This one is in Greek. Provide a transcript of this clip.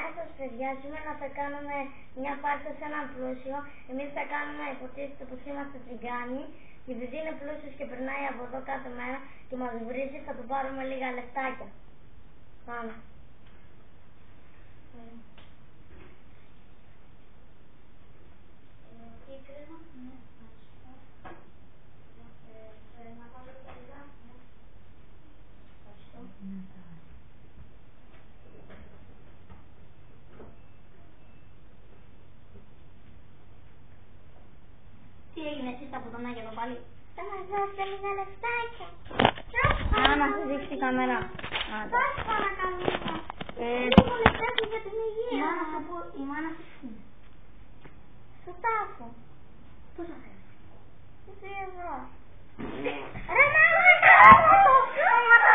Γεια σας παιδιά, σήμερα θα κάνουμε μια πάρτι σε έναν πλούσιο. Εμείς θα κάνουμε υποτίθεται πως είμαστε τσιγκάνοι και επειδή είναι πλούσιος και περνάει από εδώ κάθε μέρα και μας βρίζει θα του πάρουμε λίγα λεφτάκια. Πάμε. Τι έγινε εσύ στα πουτανάκια το πάλι? Θα μας δώσετε λίγα λεφτάκια. Να σου δείξει η κάμερα. Πώς παρακαλώ. Λίγο λεφτάκι για την υγεία. Η μάνα σου σου. Στο τάφο. Πόσα θέλεις? 2 ευρώ. Ρε μάνα,